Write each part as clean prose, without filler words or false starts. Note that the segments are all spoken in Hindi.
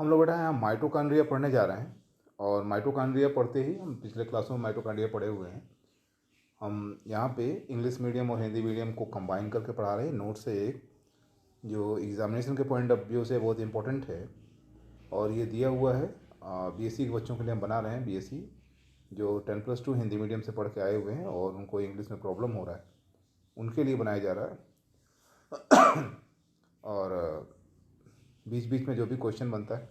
हम लोग बेटा यहाँ माइटोकॉन्ड्रिया पढ़ने जा रहे हैं। और माइटोकॉन्ड्रिया पढ़ते ही हम पिछले क्लासों में माइटोकॉन्ड्रिया पढ़े हुए हैं। हम यहाँ पे इंग्लिश मीडियम और हिंदी मीडियम को कंबाइन करके पढ़ा रहे हैं। नोट से एक जो एग्जामिनेशन के पॉइंट ऑफ व्यू से बहुत इंपॉर्टेंट है और ये दिया हुआ है बीएससी के बच्चों के लिए हम बना रहे हैं। बीएससी जो 10+2 हिंदी मीडियम से पढ़ के आए हुए हैं और उनको इंग्लिश में प्रॉब्लम हो रहा है, उनके लिए बनाया जा रहा है। और बीच बीच में जो भी क्वेश्चन बनता है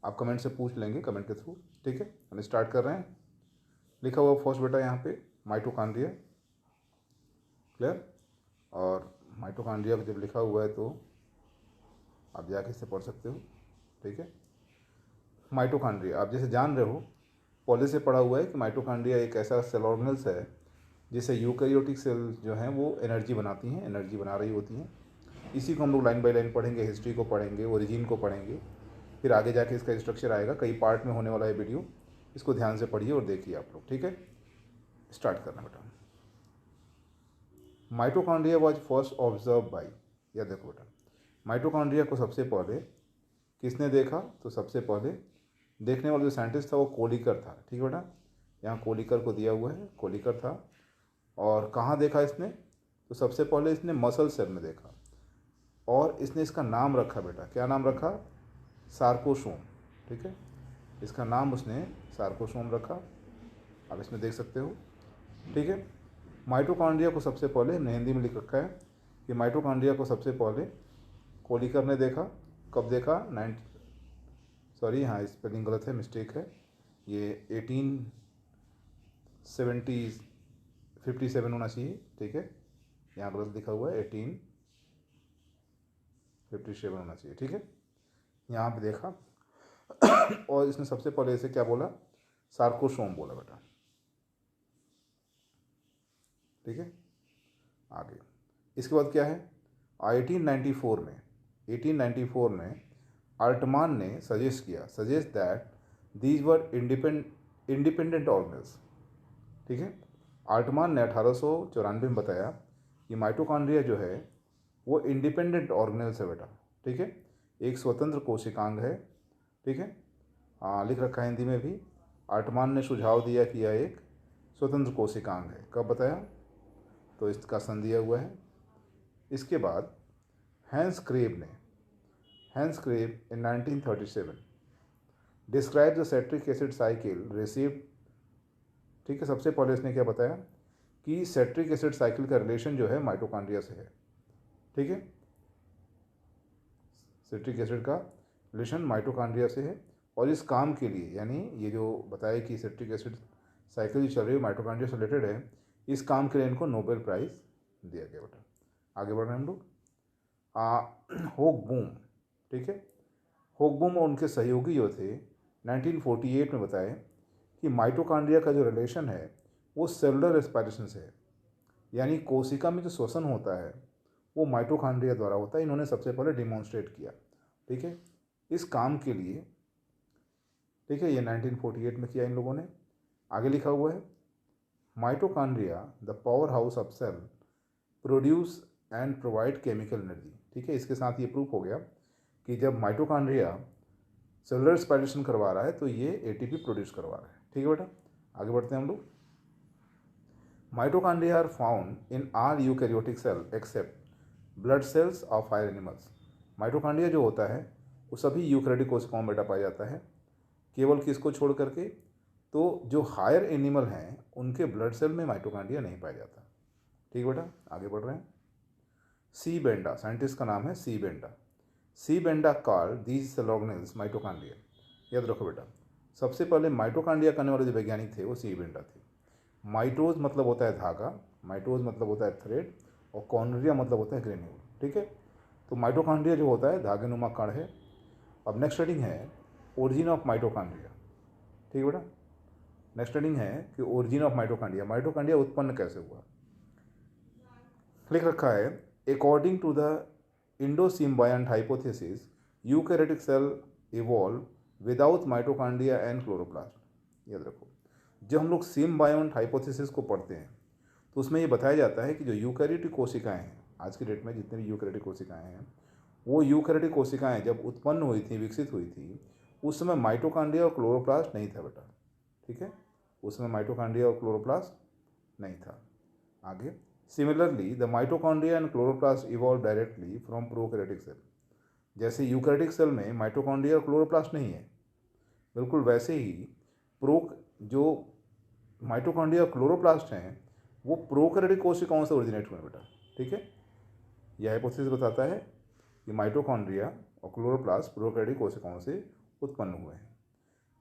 आप कमेंट से पूछ लेंगे, कमेंट के थ्रू। ठीक है, हम स्टार्ट कर रहे हैं। लिखा हुआ फर्स्ट बेटा यहाँ पे माइटोकॉन्ड्रिया, क्लियर। और माइटोकॉन्ड्रिया जब लिखा हुआ है तो आप जाके इससे पढ़ सकते हो। ठीक है, माइटोकॉन्ड्रिया आप जैसे जान रहे हो, पहले से पढ़ा हुआ है कि माइटोकॉन्ड्रिया एक ऐसा सेल ऑर्गेनल्स है जिससे यूकैरियोटिक सेल जो हैं वो एनर्जी बनाती हैं, एनर्जी बना रही होती हैं। इसी को हम लोग लाइन बाय लाइन पढ़ेंगे, हिस्ट्री को पढ़ेंगे, ओरिजिन को पढ़ेंगे, फिर आगे जाके इसका स्ट्रक्चर आएगा। कई पार्ट में होने वाला है वीडियो, इसको ध्यान से पढ़िए और देखिए आप लोग। ठीक है, स्टार्ट करना बेटा। Mitochondria was first observe by, या देखो बेटा, माइटोकॉन्ड्रिया को सबसे पहले किसने देखा? तो सबसे पहले देखने वाला जो साइंटिस्ट था वो कोलिकर था। ठीक है बेटा, यहाँ कोलिकर को दिया हुआ है, कोलिकर था। और कहाँ देखा इसने? तो सबसे पहले इसने मसल सेल में देखा और इसने इसका नाम रखा बेटा, क्या नाम रखा? सार्कोसोम। ठीक है, इसका नाम उसने सार्कोसोम रखा, आप इसमें देख सकते हो। ठीक है, माइटोकॉन्ड्रिया को सबसे पहले हमने हिंदी में लिख रखा है कि माइटोकॉन्ड्रिया को सबसे पहले कोलिकर ने देखा। कब देखा? हाँ स्पेलिंग गलत है, मिस्टेक है, ये 1857 होना चाहिए। ठीक है, यहाँ गलत लिखा हुआ है, 1857 होना चाहिए। ठीक है, यहाँ पे देखा और इसने सबसे पहले इसे क्या बोला? सार्कोसोम बोला बेटा। ठीक है, आगे इसके बाद क्या है? 1894 में अल्टमान ने suggest that these were independent organelles. ठीक है, अल्टमान ने 1894 में बताया कि माइटोकॉन्ड्रिया जो है वो इंडिपेंडेंट ऑर्गेनल्स है बेटा। ठीक है, एक स्वतंत्र कोशिकांग है। ठीक है, लिख रखा है हिंदी में भी। अल्टमान ने सुझाव दिया कि यह एक स्वतंत्र कोशिकांग है। कब बताया? तो इसका सन दिया हुआ है। इसके बाद Hans Krebs in 1937 describe the citric acid cycle received. ठीक है, सबसे पहले इसने क्या बताया कि सेट्रिक एसिड साइकिल का रिलेशन जो है माइटोकॉन्ड्रिया से है। ठीक है, सेट्रिक एसिड का रिलेशन माइटोकॉन्ड्रिया से है और इस काम के लिए, यानी ये जो बताया कि सेट्रिक एसिड साइकिल जो चल रही है माइटोकॉन्ड्रिया से रिलेटेड है, इस काम के लिए इनको नोबेल प्राइज़ दिया गया बेटा। आगे बढ़ रहे हैं हम लोग। होगबूम। ठीक है, होगबूम और उनके सहयोगी जो थे 1948 में बताए कि माइटोकॉन्ड्रिया का जो रिलेशन है वो सेलुलर रेस्पिरेशन से है, यानी कोशिका में जो श्वसन होता है वो माइटोकॉन्ड्रिया द्वारा होता है। इन्होंने सबसे पहले डिमॉन्स्ट्रेट किया। ठीक है, इस काम के लिए, ठीक है, ये 1948 में किया इन लोगों ने। आगे लिखा हुआ है mitochondria the power house of cell produce and provide chemical energy. ठीक है, इसके साथ ये प्रूफ हो गया कि जब माइटोकॉन्ड्रिया सेलुलर रेस्पिरेशन करवा रहा है तो ये एटीपी प्रोड्यूस करवा रहा है। ठीक है बेटा, आगे बढ़ते हैं हम लोग। Mitochondria are found in all eukaryotic cell except blood cells of higher animals. Mitochondria जो होता है वो सभी यूकैरियोटिक कोशिकाओं में बेटा पाया जाता है, केवल किसको छोड़ करके? तो जो हायर एनिमल हैं उनके ब्लड सेल में माइटोकॉन्ड्रिया नहीं पाया जाता। ठीक बेटा, आगे बढ़ रहे हैं। सी बेंडा, साइंटिस्ट का नाम है C Benda. C Benda called these cell organelles mitochondria. याद रखो बेटा, सबसे पहले माइटोकॉन्ड्रिया करने वाले जो वैज्ञानिक थे वो सी बेंडा थे। माइटोज मतलब होता है धागा, माइटोज मतलब होता है थ्रेड, और कॉन्ड्रिया मतलब होता है ग्रेन्यूल। ठीक है, तो माइटोकॉन्ड्रिया जो होता है धागेनुमा कण है। अब नेक्स्ट हेडिंग है ओरिजिन ऑफ माइटोकॉन्ड्रिया। ठीक है बेटा, नेक्स्ट हेडिंग है कि ओरिजिन ऑफ माइटोकॉन्ड्रिया, माइटोकॉन्ड्रिया उत्पन्न कैसे हुआ। लिख रखा है according to the endosymbiont hypothesis eukaryotic cell evolve without mitochondria and chloroplast. याद रखो, जब हम लोग सिम्बायोंट हाइपोथेसिस को पढ़ते हैं तो उसमें ये बताया जाता है कि जो यूकैरियोटिक कोशिकाएं हैं, आज की डेट में जितने भी यूकैरियोटिक कोशिकाएं हैं, वो यूकैरियोटिक कोशिकाएं जब उत्पन्न हुई थी, विकसित हुई थी, उस समय माइटोकॉन्ड्रिया और क्लोरोप्लास्ट नहीं था बेटा। ठीक है, उस समय माइटोकॉन्ड्रिया और क्लोरोप्लास्ट नहीं था। आगे, similarly the mitochondria and chloroplast evolve directly from prokaryotic cell. जैसे यूकैरियोटिक सेल में माइटोकॉन्ड्रिया और क्लोरोप्लास्ट नहीं है, बिल्कुल वैसे ही जो माइटोकॉन्ड्रिया और क्लोरोप्लास्ट हैं वो प्रोकैरियोटिक कोशिकाओं से ओरिजिनेट हुए बेटा। ठीक है, यह हाइपोथेसिस बताता है कि माइटोकॉन्ड्रिया और क्लोरोप्लास्ट प्रोकैरियोटिक कोशिकाओं से उत्पन्न हुए हैं।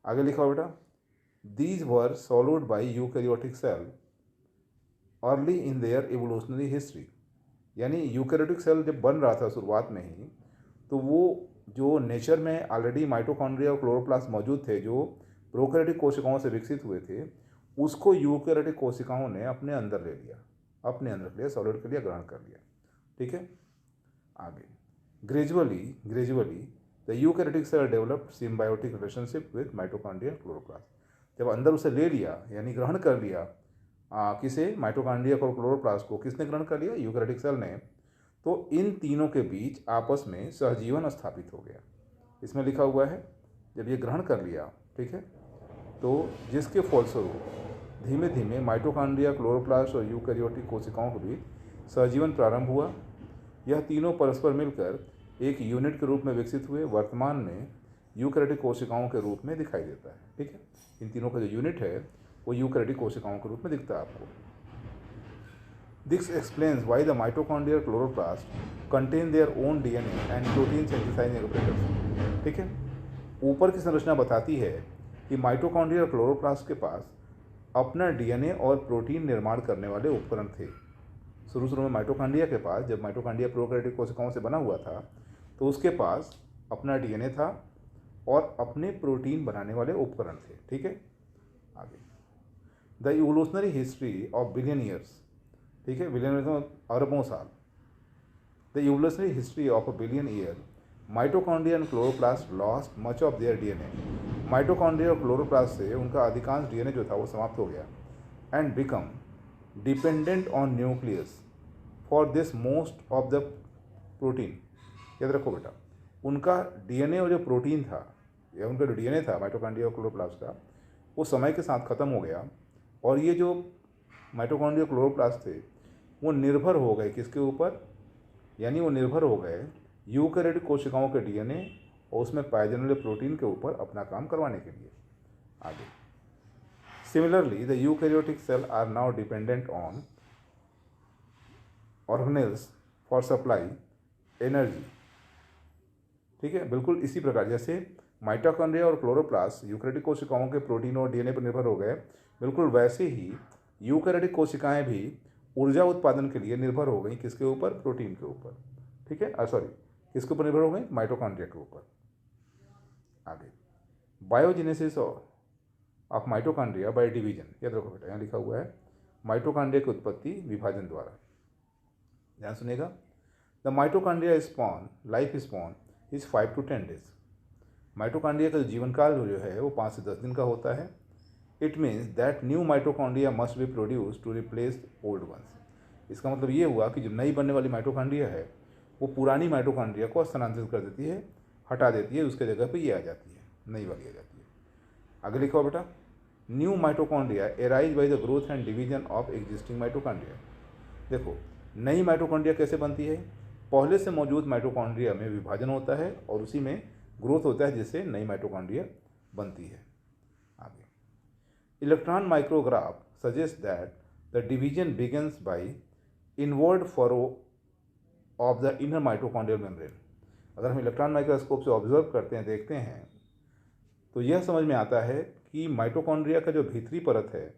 आगे लिखा हो बेटा, these were swallowed by eukaryotic cell early in their evolutionary history. यानी यूकैरियोटिक सेल जब बन रहा था शुरुआत में ही, तो वो जो नेचर में ऑलरेडी माइटोकॉन्ड्रिया और क्लोरोप्लास्ट मौजूद थे, जो प्रोकैरियोटिक कोशिकाओं से विकसित हुए थे, उसको यूकैरियोटिक कोशिकाओं ने अपने अंदर ले लिया, अपने अंदर ले सॉलिड के लिए ग्रहण कर लिया। ठीक है, आगे, gradually the eukaryotic cell developed symbiotic relationship with mitochondria chloroplast. जब अंदर उसे ले लिया यानी ग्रहण कर लिया, किसे, माइटोकॉन्ड्रिया और क्लोरोप्लास्ट को किसने ग्रहण कर लिया, यूकैरियोटिक सेल ने। तो इन तीनों के बीच आपस में सहजीवन स्थापित हो गया। इसमें लिखा हुआ है जब ये ग्रहण कर लिया, ठीक है, तो जिसके फलस्वरूप धीमे धीमे माइटोकॉन्ड्रिया, क्लोरोप्लास्ट और यूकैरियोटिक कोशिकाओं के बीच सहजीवन प्रारंभ हुआ। यह तीनों परस्पर मिलकर एक यूनिट के रूप में विकसित हुए। वर्तमान में यूकैरियोटिक कोशिकाओं के रूप में दिखाई देता है। ठीक है, इन तीनों का जो यूनिट है वो यूकैरियोटिक कोशिकाओं के रूप में दिखता है आपको। This explains why the mitochondria chloroplast contain their own DNA and protein synthesising apparatus. ठीक है, ऊपर की संरचना बताती है कि माइटोकॉन्ड्रिया और क्लोरोप्लास्ट के पास अपना डीएनए और प्रोटीन निर्माण करने वाले उपकरण थे। शुरू में माइटोकॉन्ड्रिया के पास, जब माइटोकॉन्ड्रिया प्रोकैरियोटिक कोशिकाओं से बना हुआ था, तो उसके पास अपना डीएनए था और अपने प्रोटीन बनाने वाले उपकरण थे। ठीक है, आगे, the evolutionary history of billion years. ठीक है, बिलियन ईयर्स अरबों साल। The evolutionary history of a billion year, mitochondria and chloroplast lost much of their DNA. Mitochondria और क्लोरोप्लास्ट से उनका अधिकांश डीएनए जो था वो समाप्त हो गया। And become dependent on nucleus for this most of the protein. याद रखो बेटा, उनका डीएनए और जो प्रोटीन था, या उनका जो डीएनए था माइटोकॉन्ड्रिया और क्लोरोप्लास्ट का, वो समय के साथ ख़त्म हो गया। और ये जो माइटोकॉन्ड्रिया क्लोरोप्लास्ट थे वो निर्भर हो गए किसके ऊपर, यानी वो निर्भर हो गए यूकैरियोटिक कोशिकाओं के डीएनए और उसमें पाए जाने वाले प्रोटीन के ऊपर अपना काम करवाने के लिए। आगे, similarly the eukaryotic cell are now dependent on organelles for supply energy. ठीक है, बिल्कुल इसी प्रकार जैसे माइटोकॉन्ड्रिया और क्लोरोप्लास्ट यूकैरियोटिक कोशिकाओं के प्रोटीन और डीएनए पर निर्भर हो गए, बिल्कुल वैसे ही यूकैरियोटिक कोशिकाएं भी ऊर्जा उत्पादन के लिए निर्भर हो गई किसके ऊपर, प्रोटीन के ऊपर। ठीक है, सॉरी, किसके ऊपर निर्भर हो गई, माइटोकॉन्ड्रिया के ऊपर। आगे, biogenesis of mitochondria by division. याद रखो बेटा, यहाँ लिखा हुआ है माइटोकॉन्ड्रिया की उत्पत्ति विभाजन द्वारा। ध्यान सुनेगा, the mitochondria spawn, life spawn is 5 to 10 days। Mitochondria का जीवन काल जो है वो 5 से 10 दिन का होता है। It means that new mitochondria must be produce to replace old ones. इसका मतलब ये हुआ कि जो नई बनने वाली माइटोकॉन्ड्रिया है वो पुरानी माइटोकॉन्ड्रिया को स्थानांतरित कर देती है, हटा देती है, उसके जगह पे ये आ जाती है, नई वाली आ जाती है। आगे लिखो बेटा, new mitochondria arise by the growth and division of existing mitochondria. देखो, नई माइटोकॉन्ड्रिया कैसे बनती है, पहले से मौजूद माइटोकॉन्ड्रिया में विभाजन होता है और उसी में ग्रोथ होता है जिससे नई माइटोकॉन्ड्रिया बनती है। आगे, electron micrograph suggest that the division begins bye inward furrow of the inner mitochondrial membrane. अगर हम इलेक्ट्रॉन माइक्रोस्कोप से ऑब्जर्व करते हैं, देखते हैं, तो यह समझ में आता है कि माइटोकॉन्ड्रिया का जो भीतरी परत है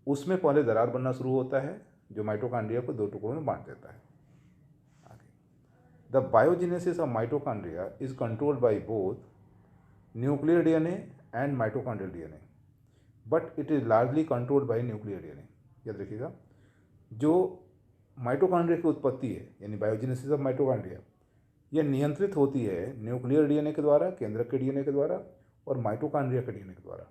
उसमें पहले दरार बनना शुरू होता है जो माइटोकॉन्ड्रिया को 2 टुकड़ों में बांट देता है। The biogenesis of mitochondria is controlled by both nuclear DNA and mitochondrial DNA, but it is largely controlled by nuclear DNA. याद रखिएगा, जो माइटोकॉन्ड्रिया की उत्पत्ति है यानी बायोजेनेसिस ऑफ माइटोकॉन्ड्रिया, यह नियंत्रित होती है न्यूक्लियर डीएनए के द्वारा, केंद्रक के डीएनए के द्वारा और माइटोकॉन्ड्रिया के डीएनए के द्वारा।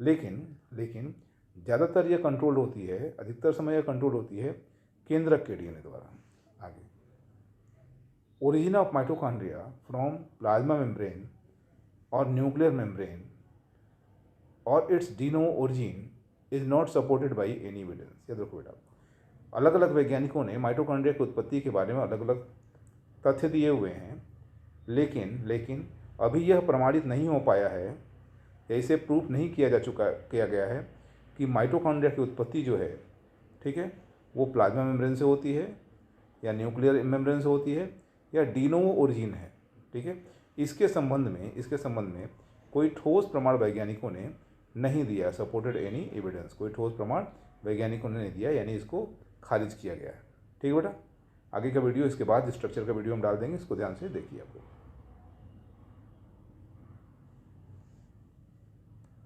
लेकिन ज़्यादातर यह कंट्रोल होती है, अधिकतर समय यह कंट्रोल होती है केंद्रक के डीएनए द्वारा। आगे, origin of mitochondria from plasma membrane or nuclear membrane or its de novo origin is not supported by any evidence। याद रखो बेटा, अलग अलग वैज्ञानिकों ने माइटोकॉन्ड्रिया की उत्पत्ति के बारे में अलग अलग तथ्य दिए हुए हैं, लेकिन अभी यह प्रमाणित नहीं हो पाया है या इसे प्रूफ नहीं किया गया है कि माइटोकॉन्ड्रिया की उत्पत्ति जो है, ठीक है, वो प्लाज्मा मेम्ब्रेन से होती है या न्यूक्लियर मेम्ब्रेन से होती है या डी नोवो ओरिजिन है। ठीक है, इसके संबंध में कोई ठोस प्रमाण वैज्ञानिकों ने नहीं दिया, सपोर्टेड एनी एविडेंस, कोई ठोस प्रमाण वैज्ञानिकों ने नहीं दिया, यानी इसको खारिज किया गया है। ठीक है बेटा, आगे का वीडियो इसके बाद स्ट्रक्चर का वीडियो हम डाल देंगे, इसको ध्यान से देखिए आप लोग।